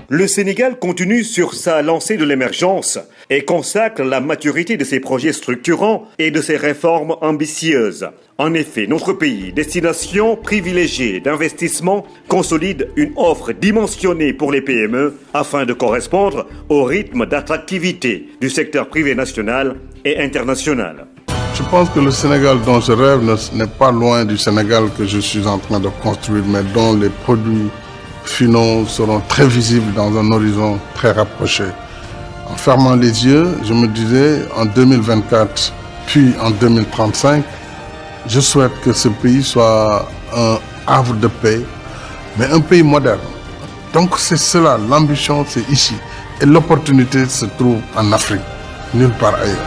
Le Sénégal continue sur sa lancée de l'émergence et consacre la maturité de ses projets structurants et de ses réformes ambitieuses. En effet, notre pays, destination privilégiée d'investissement, consolide une offre dimensionnée pour les PME afin de correspondre au rythme d'attractivité du secteur privé national et international. Je pense que le Sénégal dont je rêve n'est pas loin du Sénégal que je suis en train de construire, mais dont les produits finaux seront très visibles dans un horizon très rapproché. En fermant les yeux, je me disais en 2024, puis en 2035, je souhaite que ce pays soit un havre de paix, mais un pays moderne. Donc c'est cela, l'ambition c'est ici. Et l'opportunité se trouve en Afrique, nulle part ailleurs.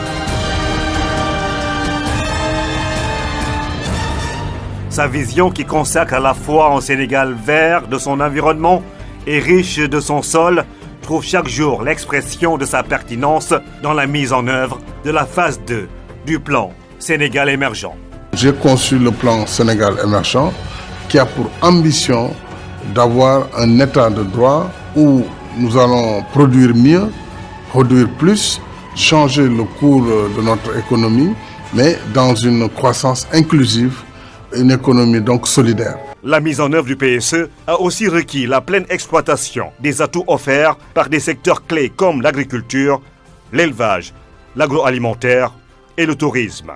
Sa vision qui consacre à la fois un Sénégal vert de son environnement et riche de son sol trouve chaque jour l'expression de sa pertinence dans la mise en œuvre de la phase 2 du plan Sénégal émergent. J'ai conçu le plan Sénégal émergent qui a pour ambition d'avoir un état de droit où nous allons produire mieux, produire plus, changer le cours de notre économie, mais dans une croissance inclusive, une économie donc solidaire. La mise en œuvre du PSE a aussi requis la pleine exploitation des atouts offerts par des secteurs clés comme l'agriculture, l'élevage, l'agroalimentaire et le tourisme.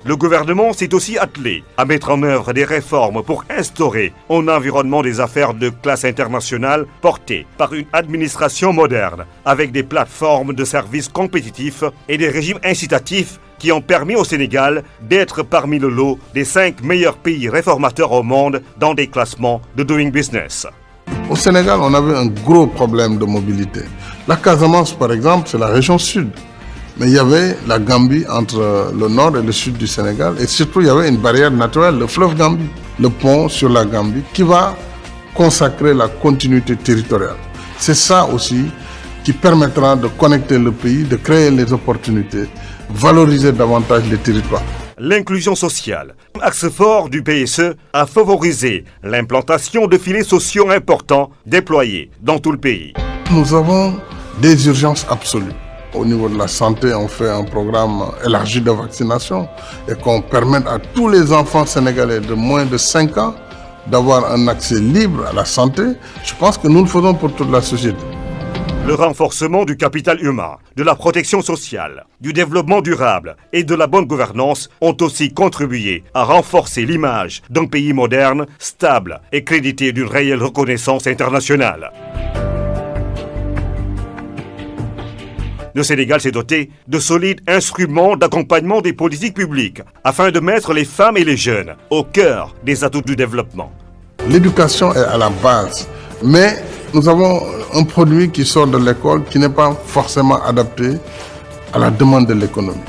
Le gouvernement s'est aussi attelé à mettre en œuvre des réformes pour instaurer un environnement des affaires de classe internationale porté par une administration moderne avec des plateformes de services compétitifs et des régimes incitatifs qui ont permis au Sénégal d'être parmi le lot des 5 meilleurs pays réformateurs au monde dans des classements de Doing Business. Au Sénégal, on avait un gros problème de mobilité. La Casamance, par exemple, c'est la région sud. Mais il y avait la Gambie entre le nord et le sud du Sénégal. Et surtout, il y avait une barrière naturelle, le fleuve Gambie, le pont sur la Gambie, qui va consacrer la continuité territoriale. C'est ça aussi qui permettra de connecter le pays, de créer les opportunités, valoriser davantage les territoires. L'inclusion sociale, axe fort du PSE, a favorisé l'implantation de filets sociaux importants déployés dans tout le pays. Nous avons des urgences absolues. Au niveau de la santé, on fait un programme élargi de vaccination et qu'on permette à tous les enfants sénégalais de moins de 5 ans d'avoir un accès libre à la santé. Je pense que nous le faisons pour toute la société. Le renforcement du capital humain, de la protection sociale, du développement durable et de la bonne gouvernance ont aussi contribué à renforcer l'image d'un pays moderne, stable et crédité d'une réelle reconnaissance internationale. Le Sénégal s'est doté de solides instruments d'accompagnement des politiques publiques afin de mettre les femmes et les jeunes au cœur des atouts du développement. L'éducation est à la base, mais nous avons un produit qui sort de l'école qui n'est pas forcément adapté à la demande de l'économie.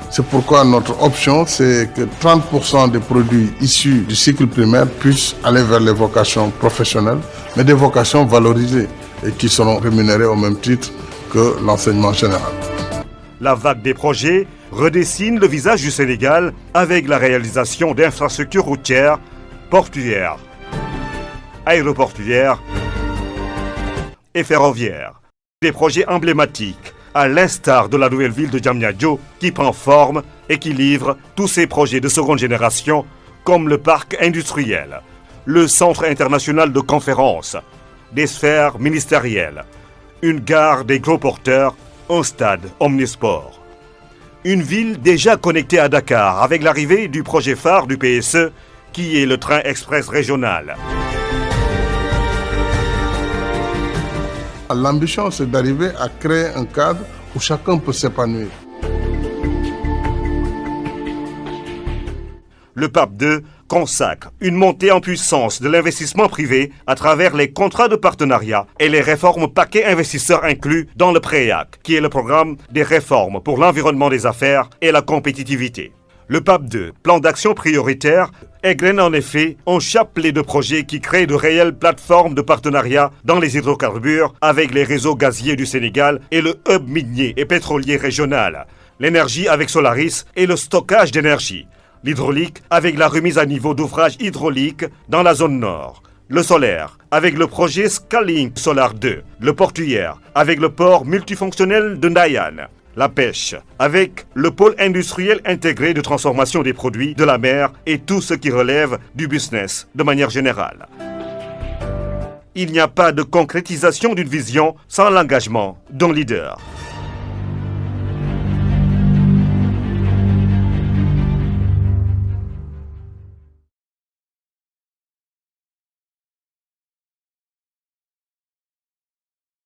C'est pourquoi notre option, c'est que 30% des produits issus du cycle primaire puissent aller vers les vocations professionnelles, mais des vocations valorisées et qui seront rémunérées au même titre que l'enseignement général. La vague des projets redessine le visage du Sénégal avec la réalisation d'infrastructures routières, portuaires, aéroportuaires et ferroviaires. Des projets emblématiques, à l'instar de la nouvelle ville de Diamniadio qui prend forme et qui livre tous ses projets de seconde génération comme le parc industriel, le centre international de conférences, des sphères ministérielles, une gare des gros porteurs, un stade omnisport. Une ville déjà connectée à Dakar avec l'arrivée du projet phare du PSE qui est le train express régional. L'ambition, c'est d'arriver à créer un cadre où chacun peut s'épanouir. Le PAP 2 consacre une montée en puissance de l'investissement privé à travers les contrats de partenariat et les réformes paquets investisseurs inclus dans le PREAC, qui est le programme des réformes pour l'environnement des affaires et la compétitivité. Le PAP 2, plan d'action prioritaire, égrène en effet un chapelet de projets qui créent de réelles plateformes de partenariat dans les hydrocarbures avec les réseaux gaziers du Sénégal et le hub minier et pétrolier régional, l'énergie avec Solaris et le stockage d'énergie, l'hydraulique avec la remise à niveau d'ouvrages hydrauliques dans la zone nord, Le solaire, avec le projet Scaling Solar 2. Le portuaire, avec le port multifonctionnel de Ndayane. La pêche, avec le pôle industriel intégré de transformation des produits de la mer et tout ce qui relève du business de manière générale. Il n'y a pas de concrétisation d'une vision sans l'engagement d'un leader.